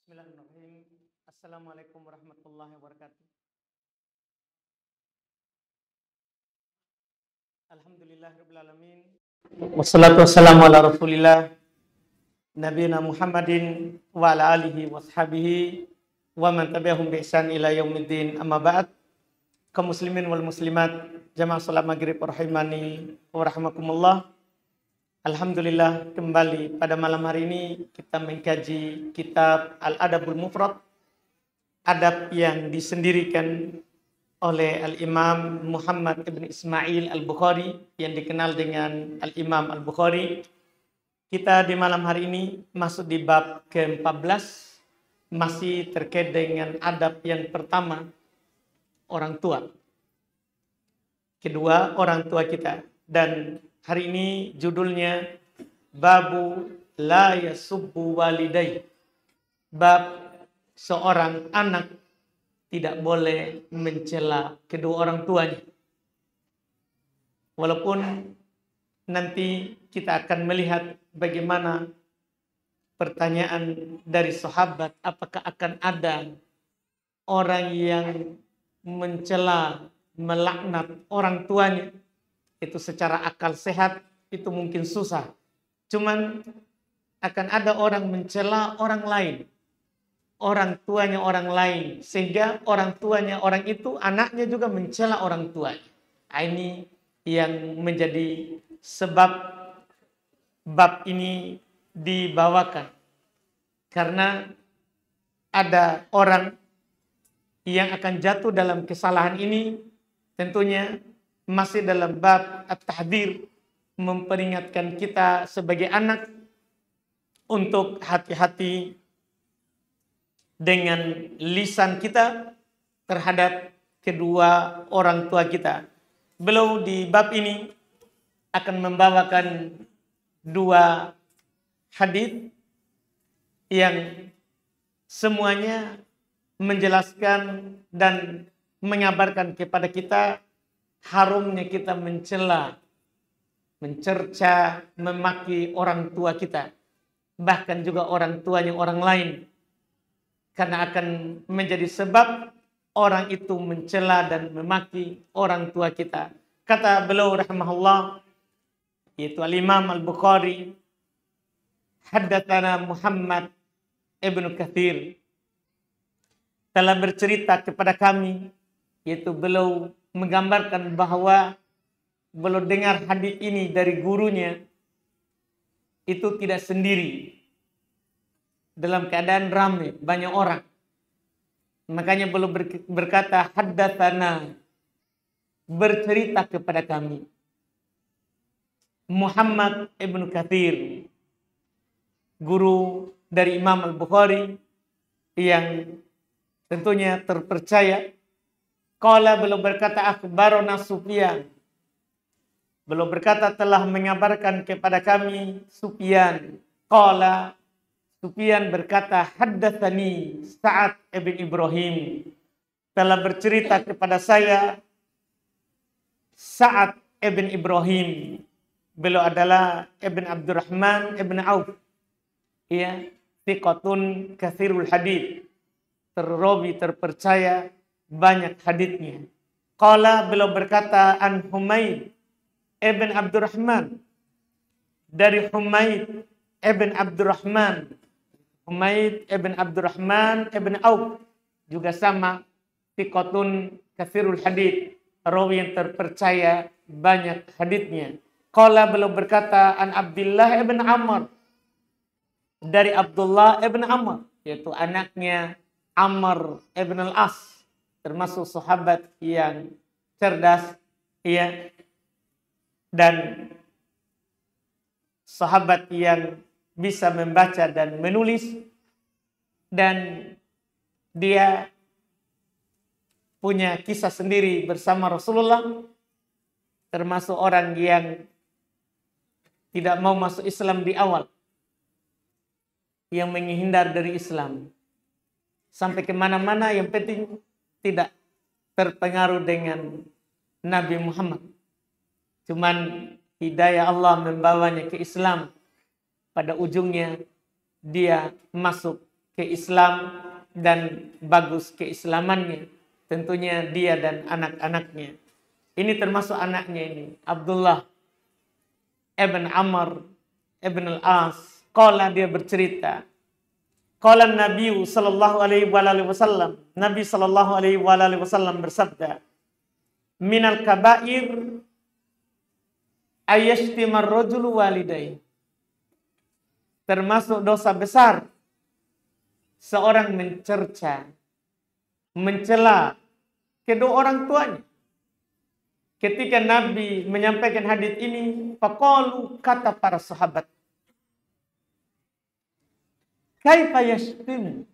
Bismillahirrahmanirrahim. Assalamualaikum warahmatullahi wabarakatuh. Alhamdulillahirabbil alamin. Wassalatu wassalamu ala Rasulillah nabiyina Muhammadin wa ala alihi washabihi wa man tabi'ahum bi ihsan ila yaumiddin. Amma ba'd. Kaum muslimin wal muslimat, jamaah salat maghrib rahimani wa rahmakumullah. Alhamdulillah, kembali pada malam hari ini kita mengkaji kitab Al-Adabul Mufrad, adab yang disendirikan oleh Al-Imam Muhammad ibn Ismail Al-Bukhari yang dikenal dengan Al-Imam Al-Bukhari. Kita di malam hari ini masuk di bab ke-14, masih terkait dengan adab yang pertama, orang tua. Kedua, orang tua kita. Dan hari ini judulnya Babu la yasubbu walidai. Bab seorang anak tidak boleh mencela kedua orang tuanya. Walaupun nanti kita akan melihat bagaimana pertanyaan dari sahabat, apakah akan ada orang yang mencela, melaknat orang tuanya. Itu secara akal sehat itu mungkin susah. Cuman akan ada orang mencela orang lain. Orang tuanya orang lain. Sehingga orang tuanya orang itu, anaknya juga mencela orang tuanya. Ini yang menjadi sebab bab ini dibawakan. Karena ada orang yang akan jatuh dalam kesalahan ini, tentunya masih dalam bab at-tahdzir, memperingatkan kita sebagai anak untuk hati-hati dengan lisan kita terhadap kedua orang tua kita. Beliau di bab ini akan membawakan dua hadis yang semuanya menjelaskan dan mengabarkan kepada kita harumnya kita mencela, mencerca, memaki orang tua kita. Bahkan juga orang tuanya orang lain. Karena akan menjadi sebab orang itu mencela dan memaki orang tua kita. Kata beliau rahimahullah, yaitu Al-Imam Al-Bukhari, haddatsana Muhammad ibn Katsir, telah bercerita kepada kami, yaitu beliau menggambarkan bahwa beliau dengar hadis ini dari gurunya itu tidak sendiri, dalam keadaan ramai, banyak orang. Makanya beliau berkata haddatsana, bercerita kepada kami, Muhammad ibn Katsir, guru dari Imam Al-Bukhari yang tentunya terpercaya. Qala, beliau berkata akhbarona Sufyan. Beliau berkata telah mengabarkan kepada kami Sufyan. Qala, Sufyan berkata haddatsani Sa'ad ibn Ibrahim. Telah bercerita kepada saya Sa'ad ibn Ibrahim. Beliau adalah Ibn Abdurrahman ibn Auf. Ya, thiqatun katsirul hadits. Terrawi, terpercaya, banyak haditsnya. Qala, beliau berkata an Humaid ibn Abdurrahman, dari Humaid ibn Abdurrahman. Humaid ibn Abdurrahman ibn Auf juga sama, thiqatun katsirul hadits, rawi yang terpercaya, banyak haditsnya. Qala, beliau berkata an Abdullah ibn Amr, dari Abdullah ibn Amr, yaitu anaknya Amr ibn al-As, termasuk sahabat yang cerdas, ya, dan sahabat yang bisa membaca dan menulis, dan dia punya kisah sendiri bersama Rasulullah, termasuk orang yang tidak mau masuk Islam di awal, yang menghindar dari Islam sampai kemana-mana, yang penting tidak terpengaruh dengan Nabi Muhammad. Cuman hidayah Allah membawanya ke Islam. Pada ujungnya dia masuk ke Islam dan bagus keislamannya, tentunya dia dan anak-anaknya. Ini termasuk anaknya ini, Abdullah ibn Amr ibn al-As. Qala, dia bercerita, qala Nabi sallallahu alaihi wasallam, Nabi sallallahu alaihi wasallam bersabda, minal kabair ayashtimar rajulu walidayhi. Termasuk dosa besar seorang mencerca, mencela kedua orang tuanya. Ketika Nabi menyampaikan hadis ini, faqalu, kata para sahabat, kaifa yashtim?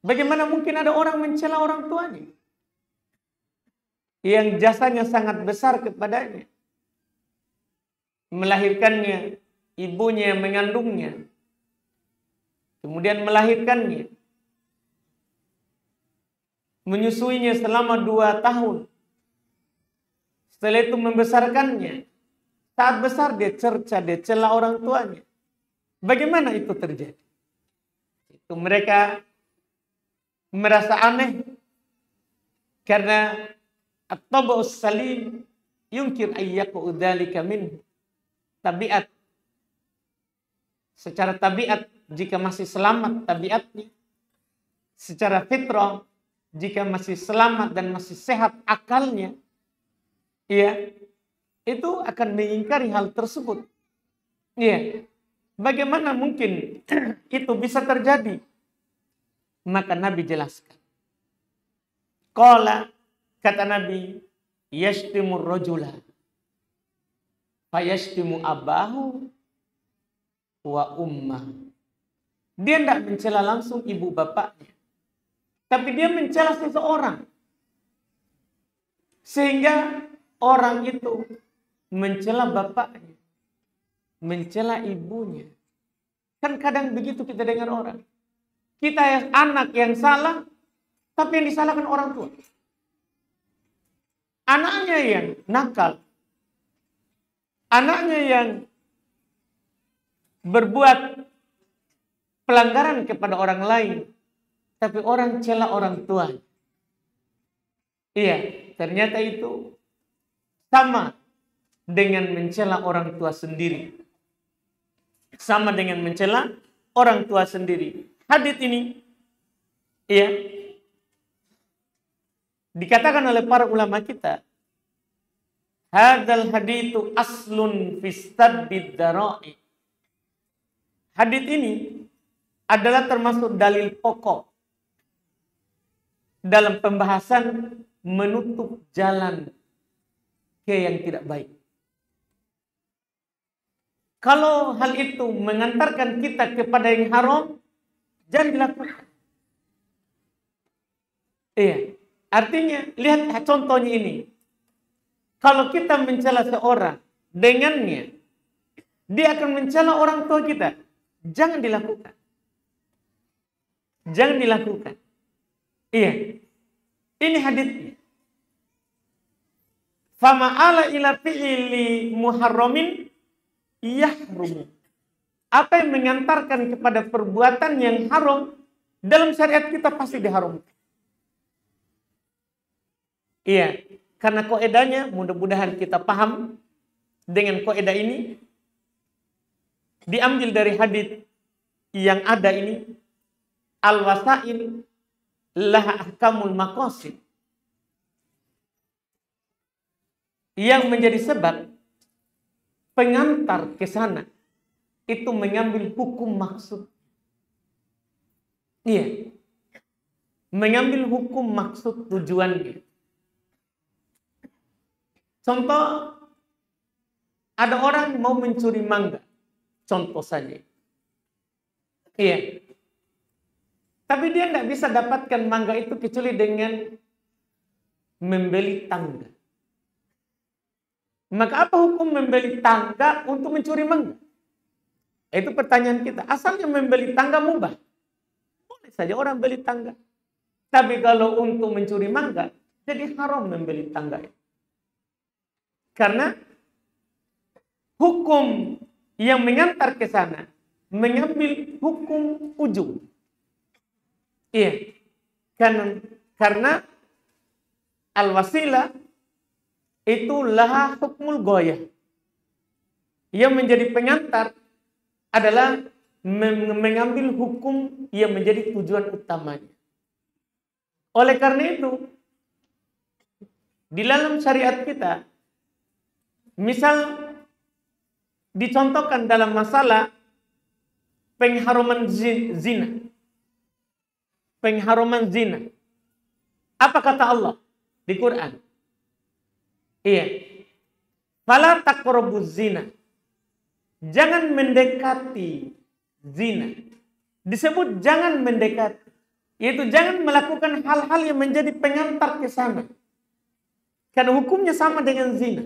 Bagaimana mungkin ada orang mencela orang tuanya yang jasanya sangat besar kepadanya, melahirkannya, ibunya yang mengandungnya, kemudian melahirkannya, menyusuinya selama 2 tahun, setelah itu membesarkannya. Saat besar dia cerca, dia cela orang tuanya. Bagaimana itu terjadi? Itu mereka merasa aneh karena at-taba'us salim yungkir ayyaku udzalika minhu. Tabiat, secara tabiat, jika masih selamat tabiatnya, secara fitrah, jika masih selamat dan masih sehat akalnya, ya, itu akan mengingkari hal tersebut. Ya, bagaimana mungkin itu bisa terjadi? Maka Nabi jelaskan. Qala, kata Nabi, yashtimur rajula fayashtimu abahu wa ummah. Dia tidak mencela langsung ibu bapaknya, tapi dia mencela seseorang, sehingga orang itu mencela bapaknya, mencela ibunya. Kan kadang begitu kita dengar orang. Kita yang anak yang salah, tapi yang disalahkan orang tua. Anaknya yang nakal, anaknya yang berbuat pelanggaran kepada orang lain, tapi orang cela orang tua. Iya, ternyata itu sama dengan mencela orang tua sendiri. Sama dengan mencela orang tua sendiri. Hadits ini, ya, dikatakan oleh para ulama kita, hadzal haditsu aslun fi saddid dara'i. Hadits ini adalah termasuk dalil pokok dalam pembahasan menutup jalan ke yang tidak baik. Kalau hal itu mengantarkan kita kepada yang haram, jangan dilakukan. Iya, artinya lihat contohnya ini. Kalau kita mencela seorang, dengannya dia akan mencela orang tua kita, jangan dilakukan. Jangan dilakukan. Iya, ini haditsnya. Fama'ala ila fi'li muharramin yahrum. Apa yang mengantarkan kepada perbuatan yang haram dalam syariat kita pasti diharamkan. Iya, karena kaidahnya mudah-mudahan kita paham dengan kaidah ini, diambil dari hadits yang ada ini, al-wasail laha ahkamul maqasid. Yang menjadi sebab pengantar ke sana itu mengambil hukum maksud. Iya. Mengambil hukum maksud tujuannya. Contoh, ada orang mau mencuri mangga. Contoh saja. Iya. Tapi dia tidak bisa dapatkan mangga itu kecuali dengan membeli tangga. Maka apa hukum membeli tangga untuk mencuri mangga? Itu pertanyaan kita. Asalnya membeli tangga mubah. Boleh saja orang beli tangga. Tapi kalau untuk mencuri mangga, jadi haram membeli tangga itu. Karena hukum yang mengantar ke sana mengambil hukum ujung. Iya. Karena al-wasilah itu laha hukmul ghayah. Yang menjadi pengantar adalah mengambil hukum yang menjadi tujuan utamanya. Oleh karena itu, di dalam syariat kita, misal dicontohkan dalam masalah pengharuman zina. Pengharuman zina. Apa kata Allah di Quran? Iya. Fala taqrabuz zina. Jangan mendekati zina. Disebut jangan mendekati. Yaitu jangan melakukan hal-hal yang menjadi pengantar ke sana. Karena hukumnya sama dengan zina.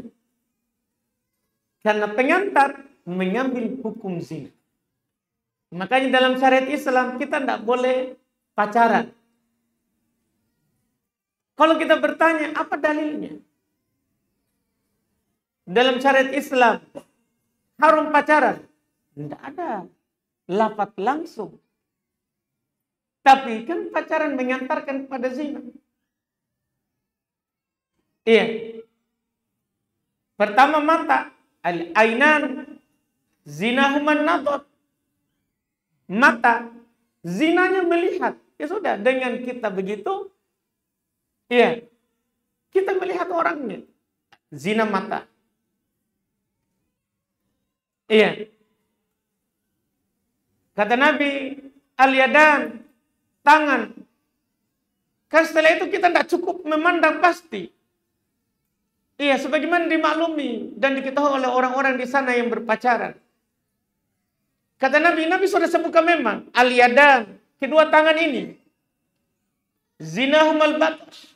Karena pengantar mengambil hukum zina. Makanya dalam syariat Islam kita tidak boleh pacaran. Kalau kita bertanya, apa dalilnya? Dalam syariat Islam, haram pacaran? Tidak ada lafaz langsung. Tapi kan pacaran mengantarkan kepada zina. Iya. Pertama mata. Al-ainan zinahuman nadhar. Mata. Zinanya melihat. Ya sudah, dengan kita begitu. Iya. Kita melihat orangnya. Zina mata. Iya. Kata Nabi, al-yadan. Tangan. Kan setelah itu kita tidak cukup memandang pasti. Iya, sebagaimana dimaklumi dan diketahui oleh orang-orang di sana yang berpacaran. Kata Nabi sudah sebutkan memang al-yadan, kedua tangan ini. Zinahumal batas.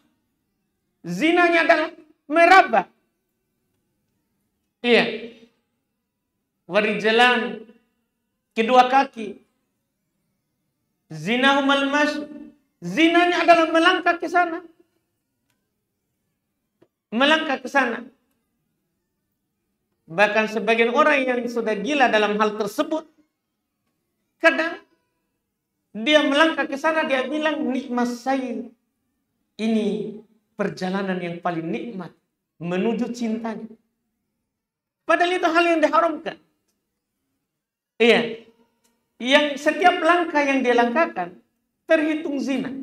Zinanya adalah meraba. Iya. Warijalan, kedua kaki. Zinahumal masy. Zinanya adalah melangkah ke sana. Melangkah ke sana. Bahkan sebagian orang yang sudah gila dalam hal tersebut, kadang dia melangkah ke sana, dia bilang nikmat saya. Ini perjalanan yang paling nikmat menuju cintanya. Padahal itu hal yang diharamkan. Iya. Yang setiap langkah yang dia langkahkan terhitung zina.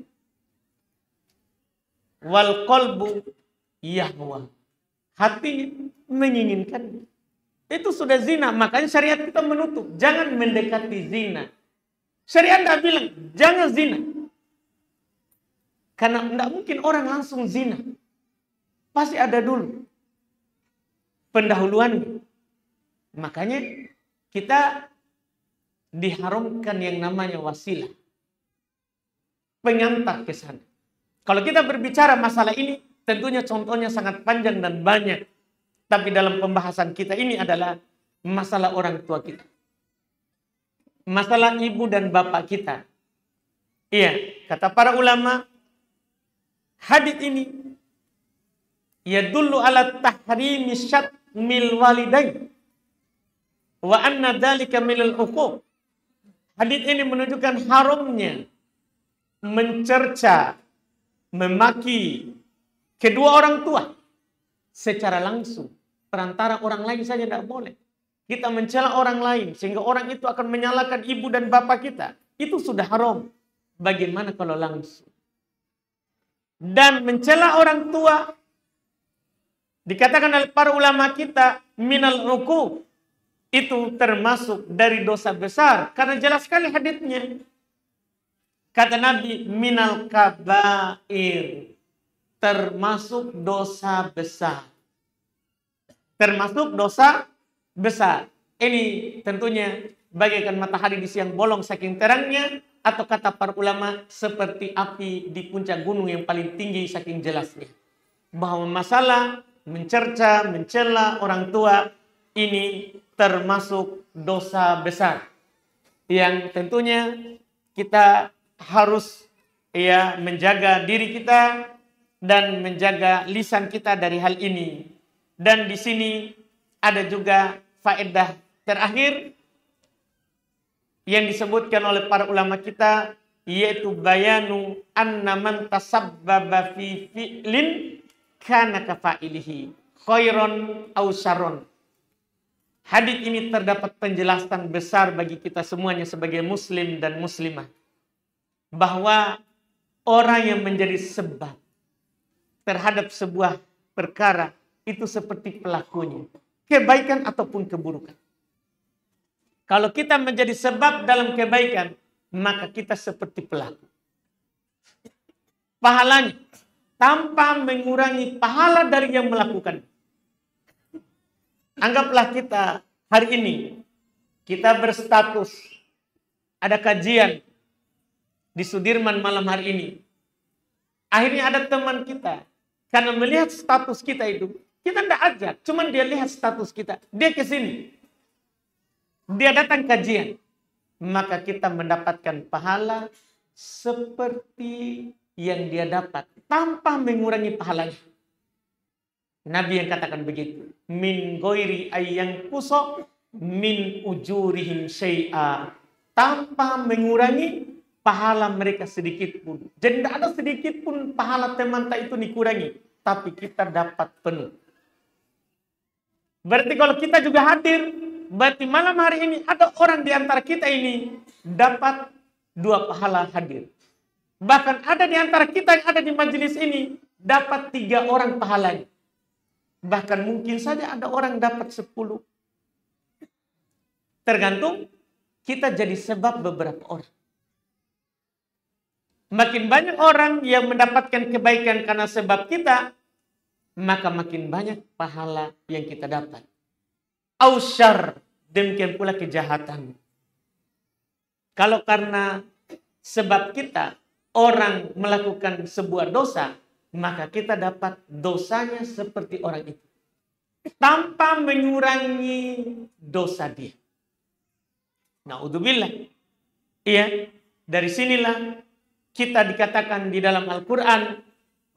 Wal qalbu yahwa. Hati menginginkan. Itu sudah zina. Makanya syariat kita menutup. Jangan mendekati zina. Syariat tidak bilang jangan zina. Karena tidak mungkin orang langsung zina. Pasti ada dulu pendahuluannya. Makanya kita diharamkan yang namanya wasilah. Pengantar ke sana. Kalau kita berbicara masalah ini, tentunya contohnya sangat panjang dan banyak. Tapi dalam pembahasan kita ini adalah masalah orang tua kita. Masalah ibu dan bapak kita. Iya, kata para ulama, hadits ini yadullu ala tahrimi syatmil walidain wa anna dzalika minal uquq. Hadits ini menunjukkan haramnya mencerca, memaki kedua orang tua secara langsung. Perantara orang lain saja tidak boleh. Kita mencela orang lain sehingga orang itu akan menyalahkan ibu dan bapak kita. Itu sudah haram. Bagaimana kalau langsung? Dan mencela orang tua dikatakan oleh para ulama kita minal uquq. Itu termasuk dari dosa besar. Karena jelas sekali haditsnya. Kata Nabi, minal kabair. Termasuk dosa besar. Termasuk dosa besar. Ini tentunya bagaikan matahari di siang bolong saking terangnya. Atau kata para ulama, seperti api di puncak gunung yang paling tinggi saking jelasnya. Bahwa masalah mencerca, mencela orang tua, ini termasuk dosa besar. Yang tentunya kita harus menjaga diri kita dan menjaga lisan kita dari hal ini. Dan di sini ada juga faedah terakhir yang disebutkan oleh para ulama kita, yaitu bayanu anna man tasabbaba fi fi'lin kana kafa'ilihi khairon aw syarron. Hadis ini terdapat penjelasan besar bagi kita semuanya sebagai muslim dan muslimah, bahwa orang yang menjadi sebab terhadap sebuah perkara itu seperti pelakunya, kebaikan ataupun keburukan. Kalau kita menjadi sebab dalam kebaikan, maka kita seperti pelaku. Pahalanya tanpa mengurangi pahala dari yang melakukan. Anggaplah kita hari ini, kita berstatus, ada kajian di Sudirman malam hari ini. Akhirnya ada teman kita, karena melihat status kita itu, kita tidak ajak, cuman dia lihat status kita. Dia ke sini, dia datang kajian, maka kita mendapatkan pahala seperti yang dia dapat, tanpa mengurangi pahalanya. Nabi yang katakan begitu, min ghairi ayyang kuso min ujurihim syai'a, tanpa mengurangi pahala mereka sedikit pun. Jadi tidak ada sedikit pun pahala teman itu dikurangi, tapi kita dapat penuh. Berarti kalau kita juga hadir, berarti malam hari ini ada orang di antara kita ini dapat 2 pahala hadir. Bahkan ada di antara kita yang ada di majelis ini dapat 3 orang pahalanya. Bahkan mungkin saja ada orang dapat 10. Tergantung kita jadi sebab beberapa orang. Makin banyak orang yang mendapatkan kebaikan karena sebab kita, maka makin banyak pahala yang kita dapat. Ausyar, demikian pula kejahatan. Kalau karena sebab kita orang melakukan sebuah dosa, maka kita dapat dosanya seperti orang itu, tanpa mengurangi dosa dia. Na'udzubillah. Iya, dari sinilah kita dikatakan di dalam Al-Quran,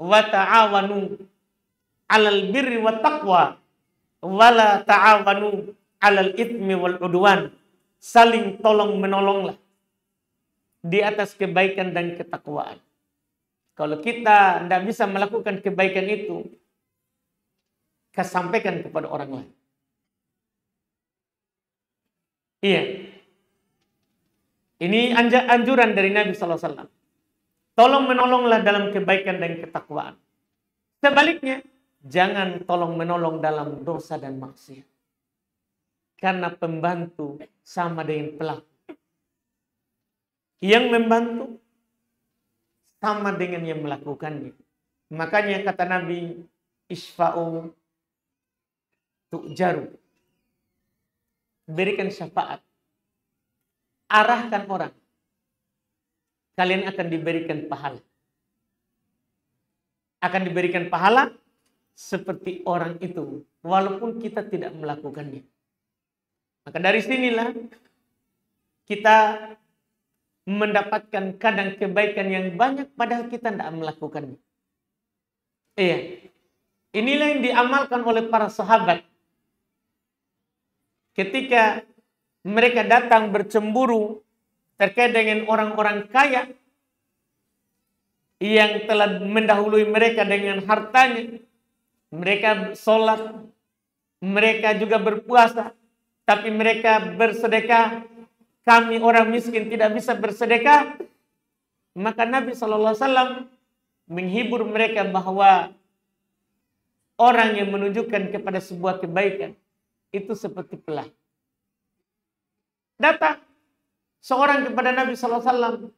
wa ta'awanu 'alal birri wat taqwa wa la ta'awanu 'alal itsmi wal 'udwan. Saling tolong menolonglah di atas kebaikan dan ketakwaan. Kalau kita tidak bisa melakukan kebaikan itu, sampaikan kepada orang lain. Iya. Ini anjuran dari Nabi SAW. Tolong menolonglah dalam kebaikan dan ketakwaan. Sebaliknya, jangan tolong menolong dalam dosa dan maksiat. Karena pembantu sama dengan pelaku. Yang membantu sama dengan yang melakukannya. Makanya kata Nabi, isfa'u tu'jaru. Berikan syafaat. Arahkan orang. Kalian akan diberikan pahala. Akan diberikan pahala seperti orang itu, walaupun kita tidak melakukannya. Maka dari sinilah kita mendapatkan kadang kebaikan yang banyak padahal kita tidak melakukannya. Iya. Inilah yang diamalkan oleh para sahabat. Ketika mereka datang bercemburu terkait dengan orang-orang kaya yang telah mendahului mereka dengan hartanya. Mereka sholat, mereka juga berpuasa, tapi mereka bersedekah. Kami orang miskin tidak bisa bersedekah. Maka Nabi SAW menghibur mereka bahwa orang yang menunjukkan kepada sebuah kebaikan itu seperti pelangi. Datang seorang kepada Nabi SAW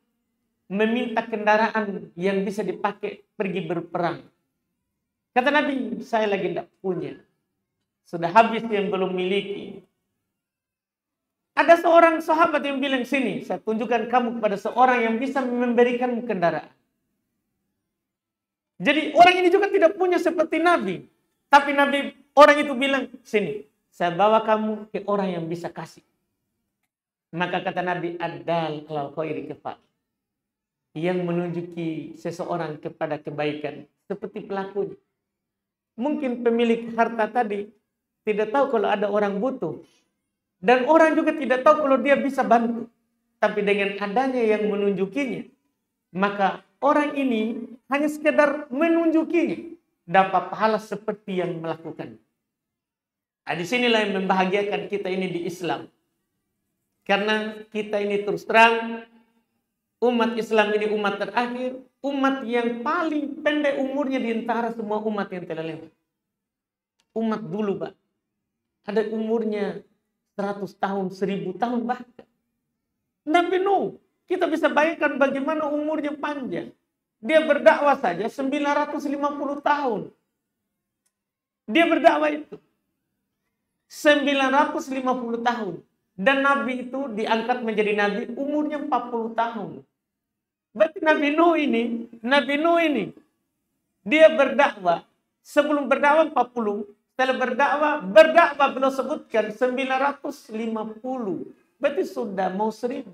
meminta kendaraan yang bisa dipakai pergi berperang. Kata Nabi, saya lagi tidak punya. Sudah habis yang belum miliki. Ada seorang sahabat yang bilang, sini saya tunjukkan kamu kepada seorang yang bisa memberikan kendaraan. Jadi orang ini juga tidak punya seperti Nabi. Tapi orang itu bilang, sini saya bawa kamu ke orang yang bisa kasih. Maka kata Nabi, ad-dal alal khairi kafa'il. Yang menunjuki seseorang kepada kebaikan seperti pelakunya. Mungkin pemilik harta tadi tidak tahu kalau ada orang butuh. Dan orang juga tidak tahu kalau dia bisa bantu. tapi dengan adanya yang menunjukinya, maka orang ini hanya sekedar menunjukinya, dapat pahala seperti yang melakukan. Nah, disinilah yang membahagiakan kita ini di Islam. Karena kita ini terus terang, umat Islam ini umat terakhir, umat yang paling pendek umurnya di antara semua umat yang telah lewat. Umat dulu, Pak, ada umurnya 100 tahun, 1000 tahun bahkan. Nabi Nuh, kita bisa bayangkan bagaimana umurnya panjang. Dia berdakwah saja 950 tahun. Dia berdakwah itu 950 tahun. Dan Nabi itu diangkat menjadi Nabi umurnya 40 tahun. Berarti Nabi Nuh ini, dia berdakwah, sebelum berdakwah 40, setelah berdakwah beliau sebutkan 950. Berarti sudah mau 1000.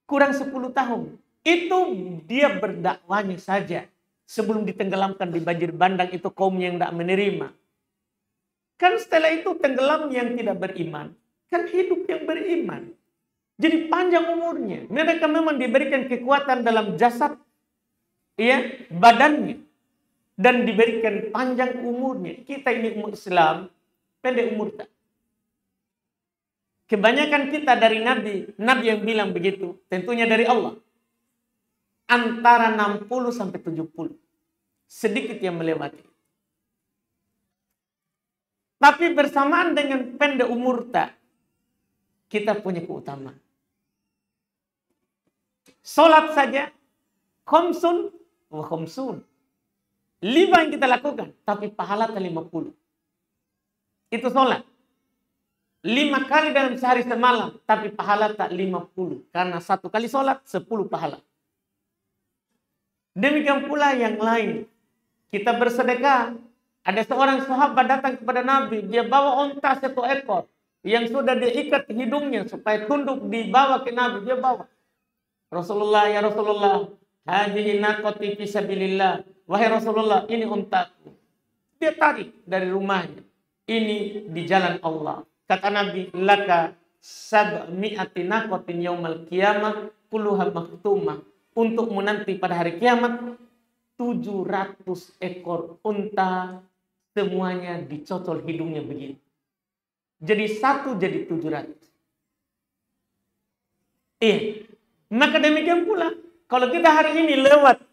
Kurang 10 tahun. Itu dia berdakwanya saja. Sebelum ditenggelamkan di banjir bandang itu kaum yang tidak menerima. Kan setelah itu tenggelam yang tidak beriman. Kan hidup yang beriman. Jadi panjang umurnya. Mereka memang diberikan kekuatan dalam jasad, ya, badannya. Dan diberikan panjang umurnya. Kita ini umat Islam, pendek umur tak. Kebanyakan kita dari Nabi yang bilang begitu, tentunya dari Allah. Antara 60 sampai 70. Sedikit yang melewati. Tapi bersamaan dengan pendek umur tak, kita punya keutamaan. Salat saja, khamsun wa khamsun. 5 yang kita lakukan, tapi pahala 50. Itu salat. 5 kali dalam sehari semalam, tapi pahala tak 50. Karena 1 kali salat, 10 pahala. Demikian pula yang lain. Kita bersedekah. Ada seorang sahabat datang kepada Nabi. Dia bawa onta 1 ekor. Yang sudah diikat hidungnya supaya tunduk dibawa ke Nabi. Dia bawa. Rasulullah, ya Rasulullah. Hadhihi naqati fi sabilillah. Wahai Rasulullah, ini ontaku. Dia tarik dari rumahnya. Ini di jalan Allah. Kata Nabi, laka sab'mi'ati naqatin yaumal qiyamah kulluha maktumah. Untuk menanti pada hari kiamat 700 ekor unta semuanya dicocol hidungnya begini. Jadi 1 jadi 700. Maka demikian pula kalau kita hari ini lewat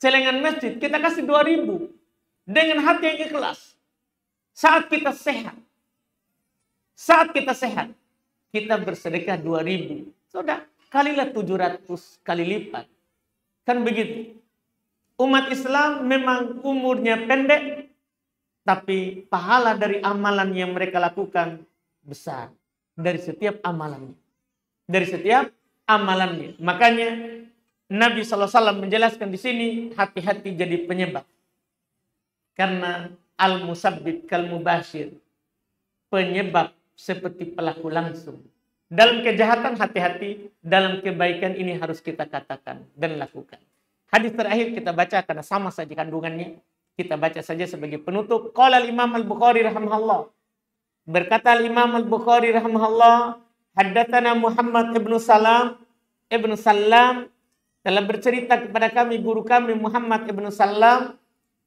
celengan masjid, kita kasih 2000 dengan hati yang ikhlas. Saat kita sehat, kita bersedekah 2000. Sudah, kalilah 700 kali lipat. Kan begitu. Umat Islam memang umurnya pendek, tapi pahala dari amalan yang mereka lakukan besar. Dari setiap amalannya. Makanya Nabi SAW menjelaskan di sini, hati-hati jadi penyebab. Karena al-musabbib kal-mubashir. Penyebab seperti pelaku langsung. Dalam kejahatan hati-hati, dalam kebaikan ini harus kita katakan dan lakukan. Hadis terakhir kita baca karena sama saja kandungannya. Kita baca saja sebagai penutup. Qala al-Imam al-Bukhari rahimahullah. Berkata al-Imam al-Bukhari rahimahullah, haddatsana Muhammad ibnu Salam telah bercerita kepada kami guru kami Muhammad ibnu Salam.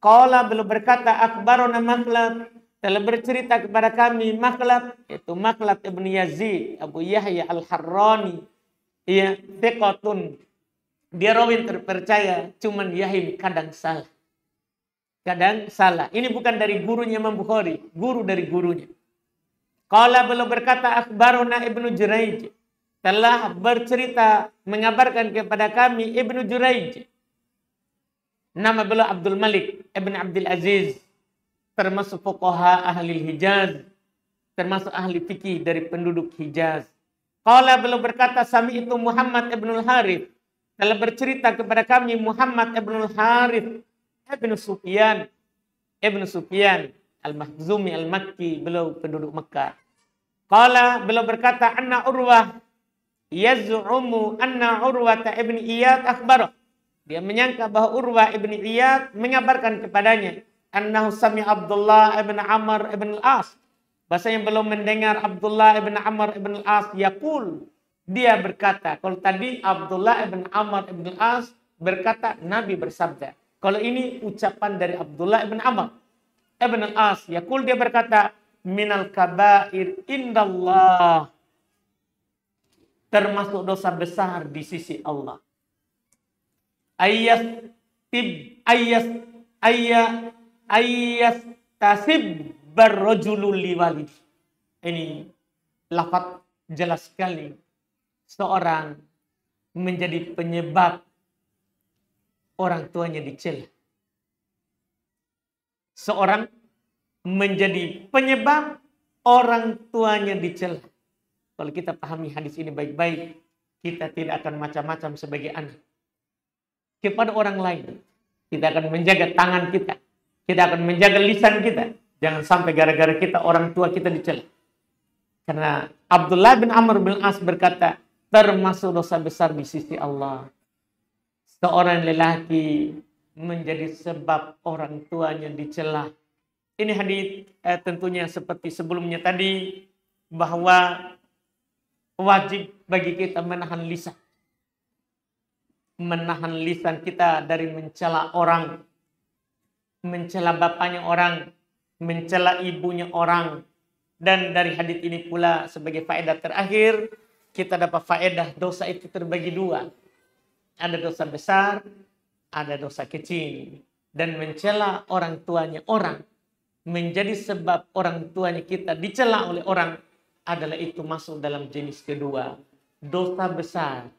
Qala beliau berkata akhbarana Makhlad telah bercerita kepada kami Makhlad, yaitu Makhlad ibnu Yazid Abu Yahya al-Harrani. Ia thiqatun. Dia rawi terpercaya, cuman Yahya kadang salah. Ini bukan dari gurunya Imam Bukhari, guru dari gurunya. Qala beliau berkata akhbarana Ibnu Juraij telah bercerita mengabarkan kepada kami Ibnu Juraij. Nama beliau Abdul Malik Ibn Abdul Aziz, termasuk fuqaha ahli Hijaz, termasuk ahli fikih dari penduduk Hijaz. Qala beliau berkata sami'tu Muhammad ibn al-Harith telah bercerita kepada kami Muhammad ibn al-Harith Ibn Sufyan al-Makhzumi al-Makki, beliau penduduk Mekah. Qala beliau berkata anna Urwah yaz'umu anna Urwata ibn Iyad akhbarah. Dia menyangka bahwa Urwah ibn Iyad mengabarkan kepadanya annahu sami Abdullah ibn Amr ibn al-As, Bahasanya belum mendengar Abdullah ibn Amr ibn al-As yaqul. Dia berkata. Kalau tadi Abdullah ibn Amr ibn al-As berkata, Nabi bersabda. Kalau ini ucapan dari Abdullah ibn Amr ibn al-As yaqul, dia berkata, minal kabair indallah, termasuk dosa besar di sisi Allah. Ayas tasib barrojulul liwalid. Ini lafaz jelas sekali. Seorang menjadi penyebab orang tuanya dicela. Seorang menjadi penyebab orang tuanya dicela. Kalau kita pahami hadis ini baik-baik, kita tidak akan macam-macam sebagai anak kepada orang lain. Kita akan menjaga tangan kita. Kita akan menjaga lisan kita. Jangan sampai gara-gara kita orang tua kita dicela. Karena Abdullah bin Amr bin As berkata, termasuk dosa besar di sisi Allah. Seorang lelaki menjadi sebab orang tuanya dicela. Ini hadis tentunya seperti sebelumnya tadi, bahwa wajib bagi kita menahan lisan. Menahan lisan kita dari mencela orang. Mencela bapaknya orang. Mencela ibunya orang. Dan dari hadis ini pula sebagai faedah terakhir, kita dapat faedah dosa itu terbagi dua. Ada dosa besar, ada dosa kecil. Dan mencela orang tuanya orang, menjadi sebab orang tuanya kita dicela oleh orang, adalah itu masuk dalam jenis kedua. Dosa besar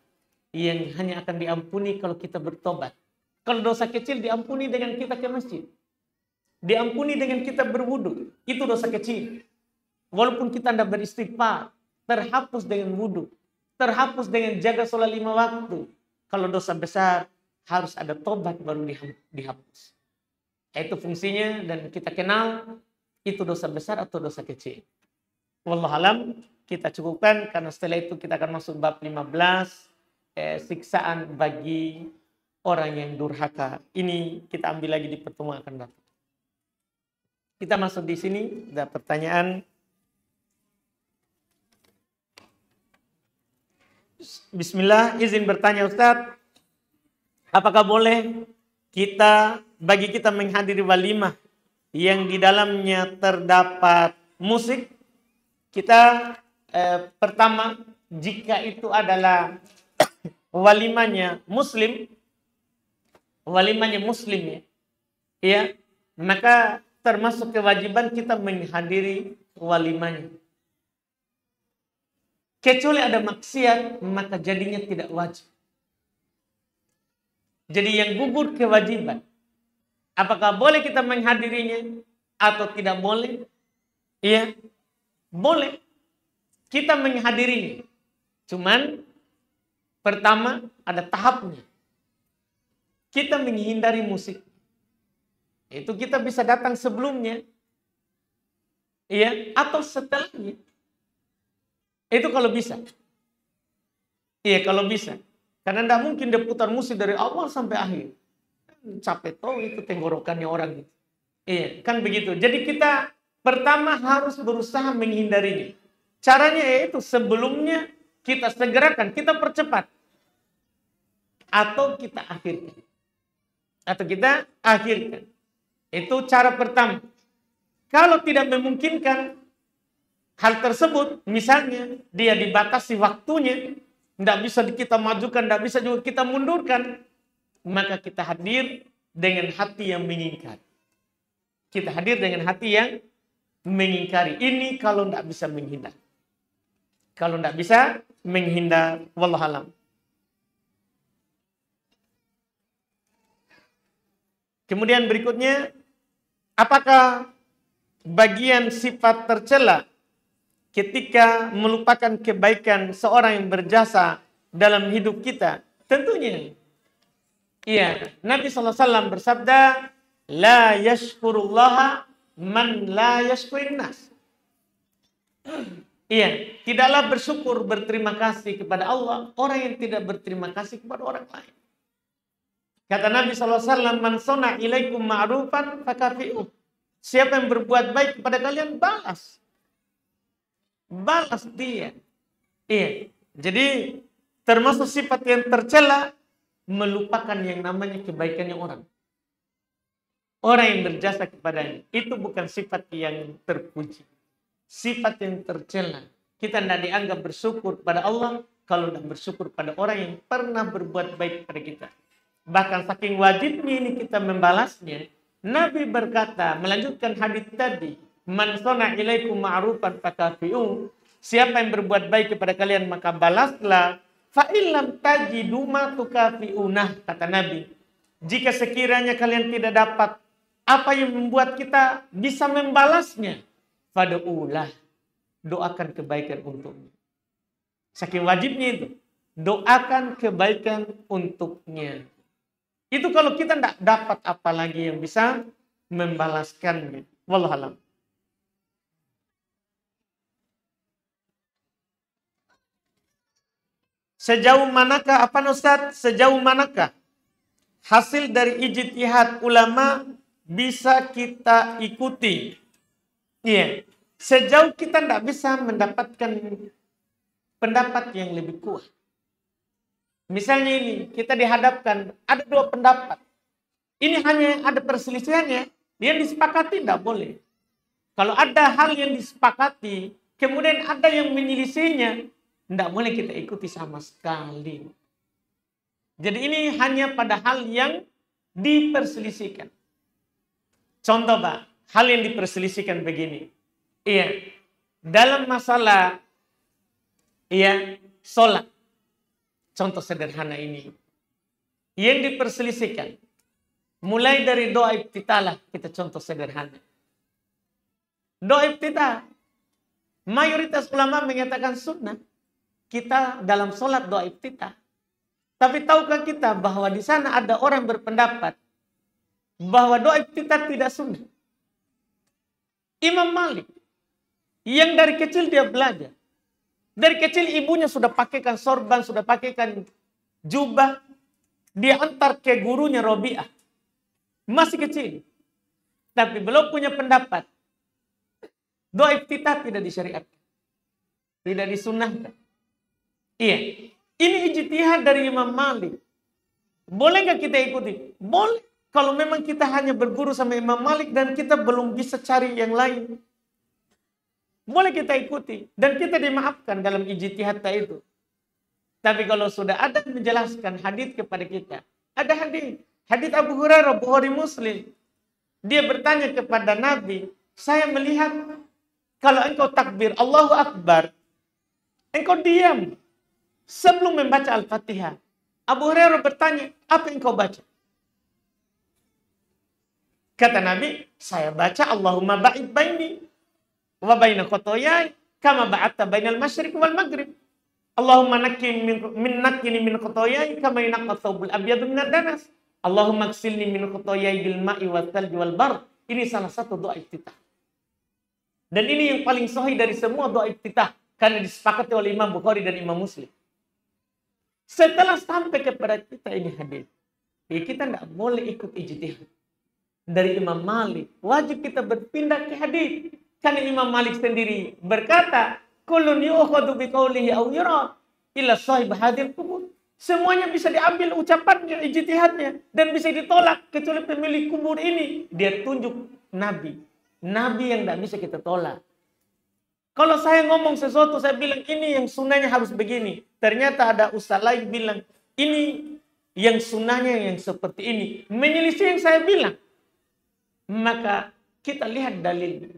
yang hanya akan diampuni kalau kita bertobat. Kalau dosa kecil diampuni dengan kita ke masjid. Diampuni dengan kita berwudu. Itu dosa kecil. Walaupun kita tidak beristighfar, terhapus dengan wudu. Terhapus dengan jaga sholat 5 waktu. Kalau dosa besar, harus ada tobat baru dihapus. Itu fungsinya, dan kita kenal itu dosa besar atau dosa kecil. Wallahualam, kita cukupkan karena setelah itu kita akan masuk bab 15, siksaan bagi orang yang durhaka. Ini kita ambil lagi di pertemuan akan datang. Kita masuk di sini, ada pertanyaan. Bismillah, izin bertanya Ustaz, apakah boleh bagi kita menghadiri walimah yang di dalamnya terdapat musik? Kita pertama, jika itu adalah walimahnya muslim ya, maka termasuk kewajiban kita menghadiri walimahnya. Kecuali ada maksiat, maka jadinya tidak wajib. Jadi yang gugur kewajiban. Apakah boleh kita menghadirinya atau tidak boleh? Iya, boleh. Kita menghadirinya. Cuman pertama ada tahapnya. Kita menghindari musik. Itu kita bisa datang sebelumnya. Iya, atau setelahnya. Itu kalau bisa. Iya, kalau bisa. Karena tidak mungkin dia putar musik dari awal sampai akhir. Capek tau itu tenggorokannya orang. Iya, kan begitu. Jadi kita pertama harus berusaha menghindarinya. Caranya yaitu sebelumnya kita segerakan, kita percepat. Atau kita akhirkan. Itu cara pertama. Kalau tidak memungkinkan hal tersebut, misalnya dia dibatasi waktunya, tidak bisa kita majukan, tidak bisa juga kita mundurkan, maka kita hadir dengan hati yang mengingkari. Kita hadir dengan hati yang mengingkari. Ini kalau tidak bisa menghindar. Kalau tidak bisa menghindar, wallahualam. Kemudian berikutnya, apakah bagian sifat tercela ketika melupakan kebaikan seorang yang berjasa dalam hidup kita? Tentunya. Iya, Nabi SAW bersabda, la yashkurullaha man la yashkurin nas. Iya, tidaklah bersyukur, berterima kasih kepada Allah orang yang tidak berterima kasih kepada orang lain. Kata Nabi SAW, man sona ilaikum ma'rufan fakafi'uh. Siapa yang berbuat baik kepada kalian, balas. balas dia. Iya. Jadi termasuk sifat yang tercela melupakan yang namanya kebaikannya orang. Orang yang berjasa kepadanya itu bukan sifat yang terpuji. Sifat yang tercela. Kita tidak dianggap bersyukur pada Allah kalau tidak bersyukur pada orang yang pernah berbuat baik kepada kita. Bahkan saking wajibnya ini kita membalasnya. Nabi berkata, melanjutkan hadis tadi, man sona ilaikum ma'rufan fakafi'u. Siapa yang berbuat baik kepada kalian maka balaslah. Fa illam tajidu ma tukafi'unah, kata Nabi. Jika sekiranya kalian tidak dapat apa yang membuat kita bisa membalasnya, fad'ulah, doakan kebaikan untuknya. Saking wajibnya itu, doakan kebaikan untuknya. Itu kalau kita tidak dapat apa lagi yang bisa membalaskannya. Wallahu a'lam. Sejauh manakah apa Ustaz? Sejauh manakah hasil dari ijtihad ulama bisa kita ikuti? Iya. Sejauh kita tidak bisa mendapatkan pendapat yang lebih kuat. Misalnya ini, kita dihadapkan ada dua pendapat. Ini hanya ada perselisihannya, yang disepakati tidak boleh. Kalau ada hal yang disepakati, kemudian ada yang menyelisihinya, tidak boleh kita ikuti sama sekali. Jadi ini hanya pada hal yang diperselisihkan. Contoh Pak, hal yang diperselisihkan begini. Iya, dalam masalah sholat. Contoh sederhana ini. Yang diperselisihkan. Mulai dari doa iftitah, kita contoh sederhana. Doa iftitah. Mayoritas ulama mengatakan sunnah. Kita dalam sholat doa iftitah. Tapi tahukah kita bahwa di sana ada orang berpendapat bahwa doa iftitah tidak sunnah. Imam Malik. Yang dari kecil dia belajar. Dari kecil ibunya sudah pakaikan sorban, sudah pakaikan jubah. Dia antar ke gurunya Robi'ah. Masih kecil. Tapi belum punya pendapat. Doa iftitah tidak disyariatkan. Tidak disunnahkan. Iya. Ini ijtihad dari Imam Malik. Boleh nggak kita ikuti? Boleh. Kalau memang kita hanya berguru sama Imam Malik dan kita belum bisa cari yang lain. Boleh kita ikuti. Dan kita dimaafkan dalam ijtihad itu. Tapi kalau sudah ada menjelaskan hadis kepada kita. Ada hadis. Hadis Abu Hurairah, Bukhari Muslim. Dia bertanya kepada Nabi. Saya melihat kalau engkau takbir Allahu Akbar. Engkau diam. Sebelum membaca Al-Fatihah. Abu Hurairah bertanya. Apa yang engkau baca? Kata Nabi. Saya baca Allahumma ba'id baini wa baina khotoyai kama ba'atta bainal masyriq wal maghrib. Allahumma nakkini min khotoyai kama yunaqqa thawbul abyadu minad danas. Allahumma ghsilni min khotoyai bil ma'i wal thalji wal bar. Ini salah satu doa iftitah. Dan ini yang paling sahih dari semua doa iftitah karena disepakati oleh Imam Bukhari dan Imam Muslim. Setelah sampai kepada kita ini hadis, kita tidak boleh ikut ijtihad dari Imam Malik. Wajib kita berpindah ke hadis. Karena Imam Malik sendiri berkata, "Kullun yu'khadhu biqaulihi aw yurad illa sahib hadil kubur." Semuanya bisa diambil ucapannya, ijtihadnya dan bisa ditolak kecuali pemilik kubur ini. Dia tunjuk Nabi. Nabi yang tidak bisa kita tolak. Kalau saya ngomong sesuatu, saya bilang ini yang sunnahnya harus begini. Ternyata ada ustaz lain bilang, ini yang sunnahnya yang seperti ini. Menyelisih yang saya bilang. Maka kita lihat dalilnya.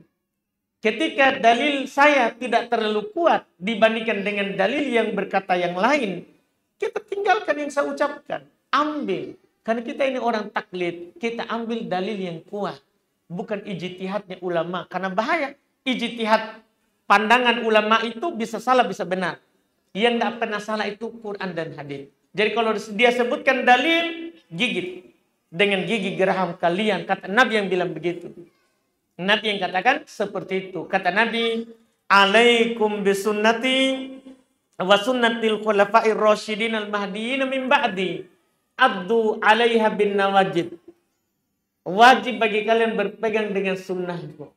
Ketika dalil saya tidak terlalu kuat dibandingkan dengan dalil yang berkata yang lain, kita tinggalkan yang saya ucapkan. Ambil. Karena kita ini orang taklid. Kita ambil dalil yang kuat. Bukan ijtihadnya ulama. Karena bahaya. Ijtihad pandangan ulama itu bisa salah, bisa benar. Yang tidak pernah salah itu Quran dan hadis. Jadi kalau dia sebutkan dalil, gigit. Dengan gigi geraham kalian. Kata Nabi yang bilang begitu. Nabi yang katakan seperti itu. Kata Nabi, "Alaikum bisunnati wa sunnatil khulafa'ir rasyidin al-mahdiyyin min ba'di. Addu 'alaiha bin nawajid." Wajib bagi kalian berpegang dengan sunnahku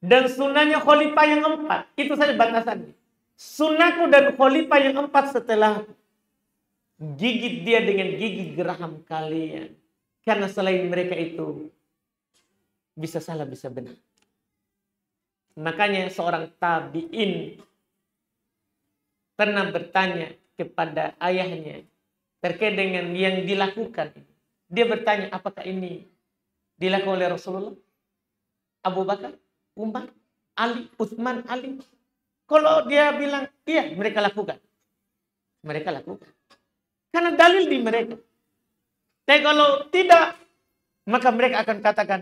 Dan sunnahnya khalifah yang 4. Itu saja batasannya. Sunnahku dan khalifah yang 4 setelah gigit dia dengan gigi geraham kalian. Karena selain mereka itu bisa salah, bisa benar. Makanya seorang tabi'in pernah bertanya kepada ayahnya terkait dengan yang dilakukan. Dia bertanya, apakah ini dilakukan oleh Rasulullah, Abu Bakar, Umar, Ali, Utsman, Ali? Kalau dia bilang, iya, mereka lakukan. Mereka lakukan. Karena dalil di mereka. Tapi kalau tidak, maka mereka akan katakan,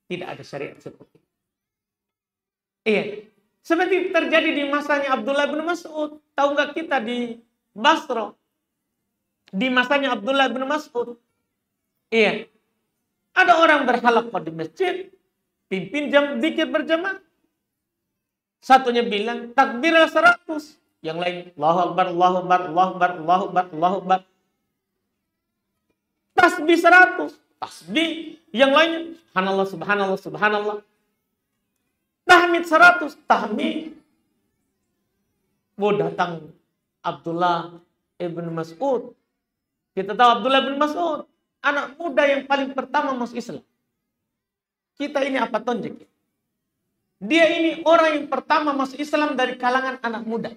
tidak ada syariat seperti itu. Iya. Seperti terjadi di masanya Abdullah bin Mas'ud. Tahu nggak kita di Basra? Di masanya Abdullah bin Mas'ud. Iya. Ada orang berhalaqah di masjid. Pimpin jam zikir berjamaah. Satunya bilang, takbirlah 100. Yang lain, Allahu Akbar, Allahu Akbar, Allahu Akbar, Allahu Akbar, Allahu Akbar. Tasbih 100. Tasbih. Yang lainnya, subhanallah, subhanallah, subhanallah. Tahmid 100. Tahmid. Datang Abdullah ibn Mas'ud. Kita tahu Abdullah bin Mas'ud. Anak muda yang paling pertama masuk Islam. Kita ini apa tonjek? Dia ini orang yang pertama masuk Islam dari kalangan anak muda.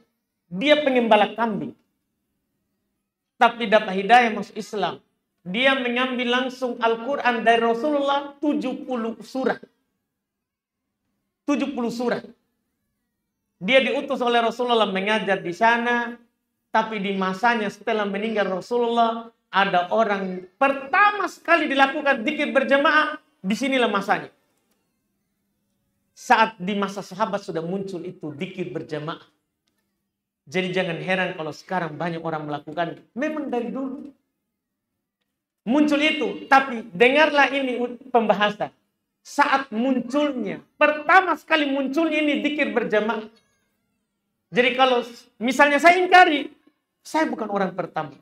Dia pengembala kambing. Tapi dapat hidayah masuk Islam. Dia mengambil langsung Al-Quran dari Rasulullah 70 surat. 70 surat. Dia diutus oleh Rasulullah mengajar di sana. Tapi di masanya setelah meninggal Rasulullah, ada orang pertama sekali dilakukan zikir berjamaah. Disinilah masanya. Saat di masa sahabat sudah muncul itu zikir berjamaah. Jadi jangan heran kalau sekarang banyak orang melakukan. Memang dari dulu muncul itu. Tapi dengarlah ini pembahasan. Saat munculnya, pertama sekali munculnya ini zikir berjamaah. Jadi kalau misalnya saya ingkari, saya bukan orang pertama.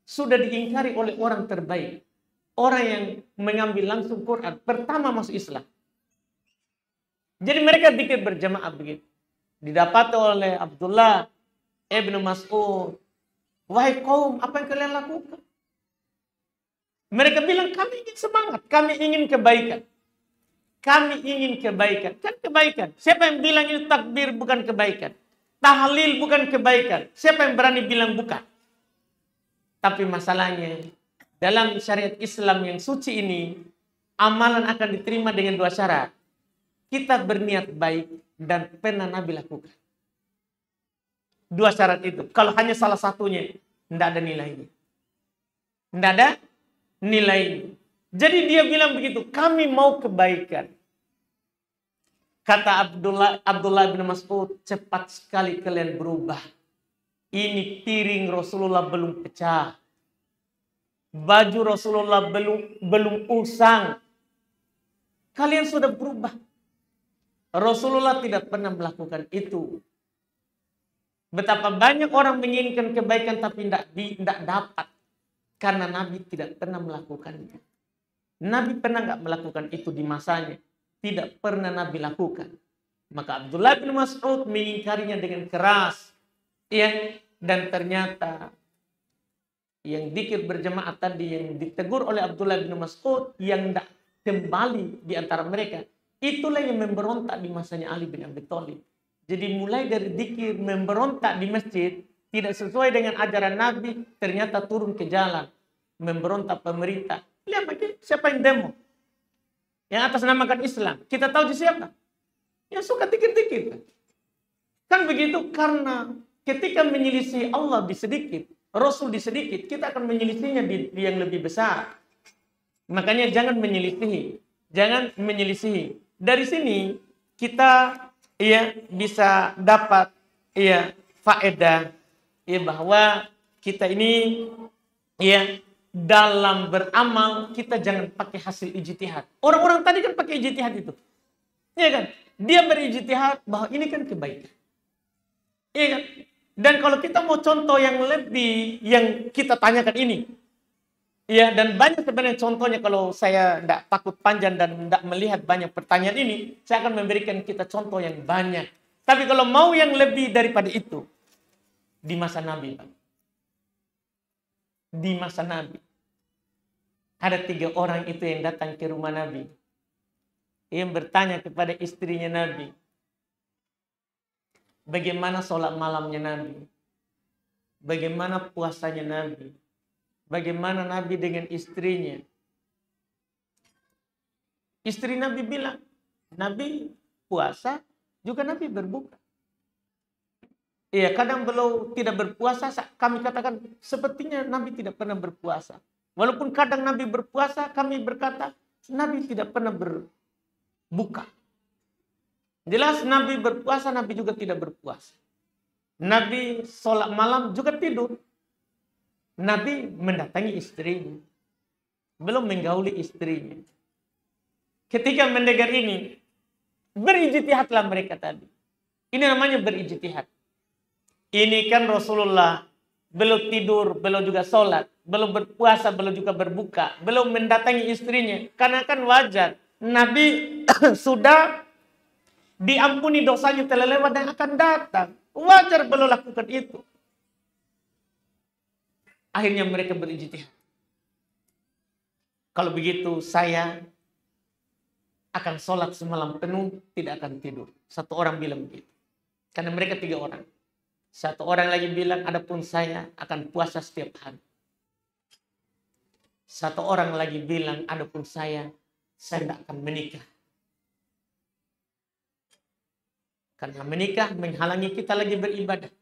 Sudah diingkari oleh orang terbaik. Orang yang mengambil langsung Quran. Pertama masuk Islam. Jadi mereka zikir berjamaah begitu. Didapati oleh Abdullah ibn Mas'ud. Wahai kaum, apa yang kalian lakukan? Mereka bilang, kami ingin semangat. Kami ingin kebaikan. Kami ingin kebaikan. Kan kebaikan. Siapa yang bilang ini takbir bukan kebaikan? Tahlil bukan kebaikan. Siapa yang berani bilang bukan? Tapi masalahnya, dalam syariat Islam yang suci ini, amalan akan diterima dengan 2 syarat. Kita berniat baik dan pernah Nabi lakukan. 2 syarat itu. Kalau hanya salah satunya, tidak ada nilainya. Tidak ada nilainya. Jadi dia bilang begitu, kami mau kebaikan. Kata Abdullah bin Mas'ud, cepat sekali kalian berubah. Ini piring Rasulullah belum pecah. Baju Rasulullah belum usang. Kalian sudah berubah. Rasulullah tidak pernah melakukan itu. Betapa banyak orang menginginkan kebaikan tapi tidak dapat. Karena Nabi tidak pernah melakukannya. Nabi pernah nggak melakukan itu di masanya. Tidak pernah Nabi lakukan. Maka Abdullah bin Mas'ud mengingkarinya dengan keras. Ya, dan ternyata yang zikir berjamaah tadi yang ditegur oleh Abdullah bin Mas'ud yang tidak kembali di antara mereka. Itulah yang memberontak di masanya Ali bin Abi Thalib. Jadi mulai dari zikir memberontak di masjid, tidak sesuai dengan ajaran Nabi, ternyata turun ke jalan. Memberontak pemerintah. Lihat bagi siapa yang demo. Yang atas namakan Islam. Kita tahu di siapa? Yang suka dikit-dikit. Kan begitu, karena ketika menyelisih Allah di sedikit, Rasul di sedikit, kita akan menyelisihnya di yang lebih besar. Makanya jangan menyelisihi. Jangan menyelisihi. Dari sini kita bisa dapat faedah bahwa kita ini dalam beramal kita jangan pakai hasil ijtihad. Orang-orang tadi kan pakai ijtihad itu. Iya kan? Dia berijtihad bahwa ini kan kebaikan. Iya kan? Dan kalau kita mau contoh yang lebih yang kita tanyakan ini. Iya, dan banyak sebenarnya contohnya kalau saya tidak takut panjang dan tidak melihat banyak pertanyaan ini, saya akan memberikan kita contoh yang banyak. Tapi kalau mau yang lebih daripada itu, di masa Nabi, Pak. Di masa Nabi, ada 3 orang itu yang datang ke rumah Nabi. Yang bertanya kepada istrinya Nabi, bagaimana sholat malamnya Nabi? Bagaimana puasanya Nabi? Bagaimana Nabi dengan istrinya? Istri Nabi bilang, Nabi puasa, juga Nabi berbuka. Iya, kadang beliau tidak berpuasa, kami katakan sepertinya Nabi tidak pernah berpuasa. Walaupun kadang Nabi berpuasa, kami berkata Nabi tidak pernah berbuka. Jelas Nabi berpuasa, Nabi juga tidak berpuasa. Nabi sholat malam juga tidur. Nabi mendatangi istrinya. Belum menggauli istrinya. Ketika mendengar ini, berijtihadlah mereka tadi. Ini namanya berijtihad. Ini kan Rasulullah belum tidur, belum juga sholat, belum berpuasa, belum juga berbuka, belum mendatangi istrinya. Karena kan wajar, Nabi sudah diampuni dosanya telah lewat dan akan datang. Wajar belum lakukan itu. Akhirnya mereka berijtihad. Kalau begitu saya akan sholat semalam penuh, tidak akan tidur. Satu orang bilang begitu. Karena mereka 3 orang. Satu orang lagi bilang, adapun saya akan puasa setiap hari. Satu orang lagi bilang, adapun saya tidak akan menikah. Karena menikah menghalangi kita lagi beribadah.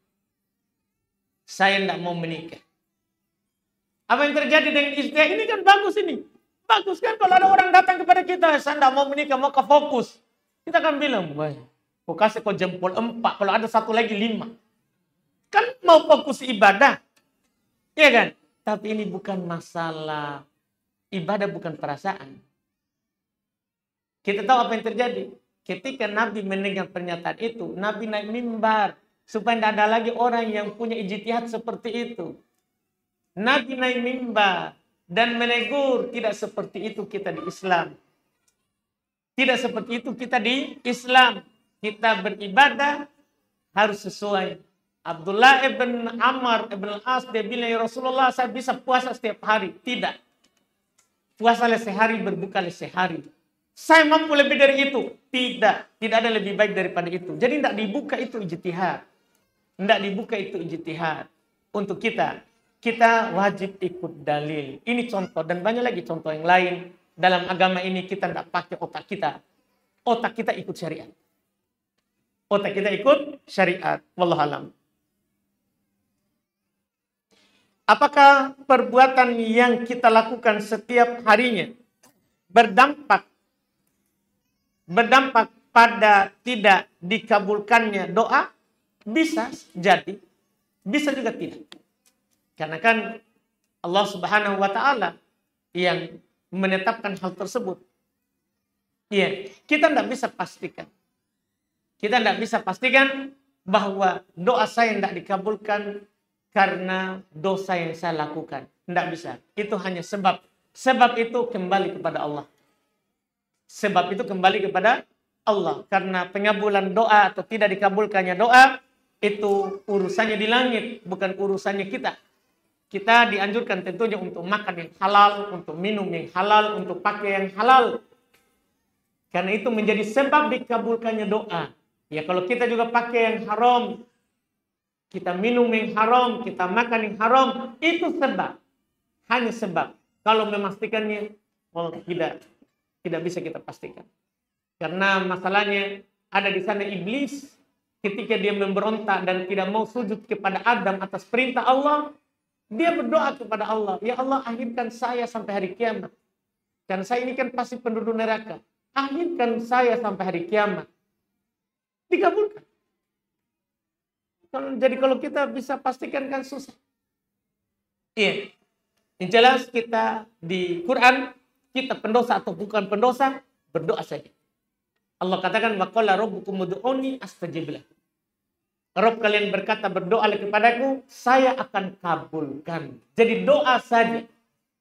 Saya tidak mau menikah. Apa yang terjadi dengan istri ini kan bagus ini. Bagus kan kalau ada orang datang kepada kita, saya tidak mau menikah, mau ke fokus. Kita akan bilang, wah, kau kasih kau jempol 4, kalau ada satu lagi 5. Kan mau fokus ibadah. Iya kan? Tapi ini bukan masalah ibadah, bukan perasaan. Kita tahu apa yang terjadi. Ketika Nabi mendengar pernyataan itu, Nabi naik mimbar. Supaya tidak ada lagi orang yang punya ijtihad seperti itu. Nabi naik mimbar dan menegur, tidak seperti itu kita di Islam. Tidak seperti itu kita di Islam. Kita beribadah harus sesuai. Abdullah ibn Amr ibn al-As dia bilang, ya Rasulullah, saya bisa puasa setiap hari. Tidak. Puasalah sehari, berbukalah sehari. Saya mampu lebih dari itu. Tidak. Tidak ada lebih baik daripada itu. Jadi tidak dibuka itu ijtihad. Tidak dibuka itu ijtihad. Untuk kita. Kita wajib ikut dalil. Ini contoh. Dan banyak lagi contoh yang lain. Dalam agama ini kita tidak pakai otak kita. Otak kita ikut syariat. Otak kita ikut syariat. Wallahualam. Apakah perbuatan yang kita lakukan setiap harinya berdampak pada tidak dikabulkannya doa? Bisa jadi, bisa juga tidak. Karena kan Allah Subhanahu wa taala yang menetapkan hal tersebut. Iya, kita tidak bisa pastikan. Kita tidak bisa pastikan bahwa doa saya tidak dikabulkan karena dosa yang saya lakukan. Tidak bisa. Itu hanya sebab. Sebab itu kembali kepada Allah. Sebab itu kembali kepada Allah. Karena pengabulan doa atau tidak dikabulkannya doa, itu urusannya di langit, bukan urusannya kita. Kita dianjurkan tentunya untuk makan yang halal, untuk minum yang halal, untuk pakai yang halal. Karena itu menjadi sebab dikabulkannya doa. Ya kalau kita juga pakai yang haram, kita minum yang haram, kita makan yang haram, itu sebab. Hanya sebab. Kalau memastikannya, oh, tidak bisa kita pastikan. Karena masalahnya ada di sana iblis, ketika dia memberontak dan tidak mau sujud kepada Adam atas perintah Allah, dia berdoa kepada Allah, ya Allah, akhirkan saya sampai hari kiamat. Karena saya ini kan pasti penduduk neraka. Akhirkan saya sampai hari kiamat. Dikabulkan. Jadi kalau kita bisa pastikan kan susah. Iya. Yang jelas kita di Quran, kita pendosa atau bukan pendosa, berdoa saja. Allah katakan, wa qala rabbukum ud'uni astajib lakum. Rabb kalian berkata, berdoalah kepadaku, saya akan kabulkan. Jadi doa saja.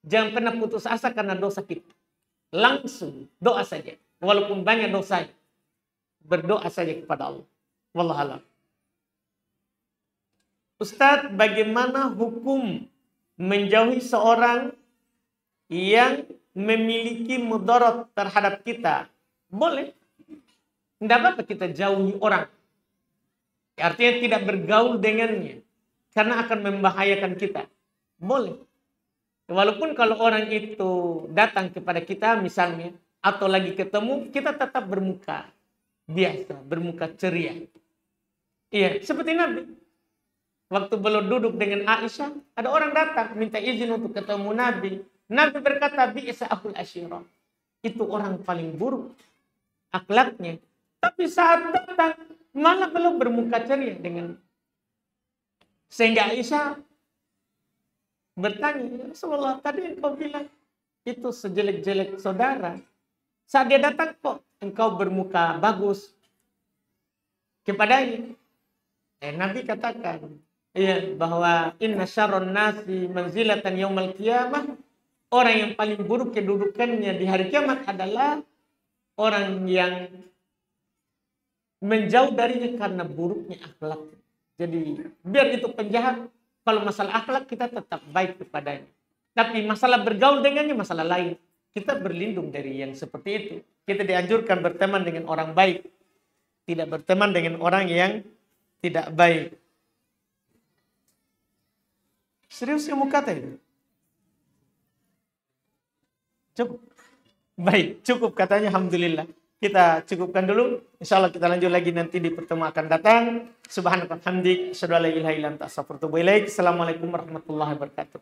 Jangan pernah putus asa karena dosa kita. Langsung doa saja. Walaupun banyak dosa, berdoa saja kepada Allah. Wallahu a'lam. Ustadz, bagaimana hukum menjauhi seorang yang memiliki mudarat terhadap kita? Boleh. Tidak apa-apa kita jauhi orang. Artinya tidak bergaul dengannya. Karena akan membahayakan kita. Boleh. Walaupun kalau orang itu datang kepada kita misalnya, atau lagi ketemu, kita tetap bermuka biasa, bermuka ceria. Iya, seperti Nabi. Waktu beliau duduk dengan Aisyah, ada orang datang minta izin untuk ketemu Nabi. Nabi berkata, bi'sa akhul asyirah. Itu orang paling buruk akhlaknya. Tapi saat datang, malah beliau bermuka ceria dengan. Sehingga Aisyah bertanya, ya Rasulullah, tadi engkau bilang itu sejelek-jelek saudara. Saat dia datang kok engkau bermuka bagus kepadanya. Nabi katakan, ya, bahwa inna syarrun nasi manzilatan yaumal qiyamah, orang yang paling buruk kedudukannya di hari kiamat adalah orang yang menjauh darinya karena buruknya akhlak. Jadi biar itu penjahat, kalau masalah akhlak kita tetap baik kepadanya. Tapi masalah bergaul dengannya masalah lain. Kita berlindung dari yang seperti itu. Kita dianjurkan berteman dengan orang baik, tidak berteman dengan orang yang tidak baik. Serius kamu kata itu? Cukup. Baik, cukup katanya, alhamdulillah. Kita cukupkan dulu. Insya Allah kita lanjut lagi nanti di pertemuan akan datang. Subhanallah hamdik. Asyhadu an la ilaha illa anta astaghfiruka wa atubu ilaik. Assalamualaikum warahmatullahi wabarakatuh.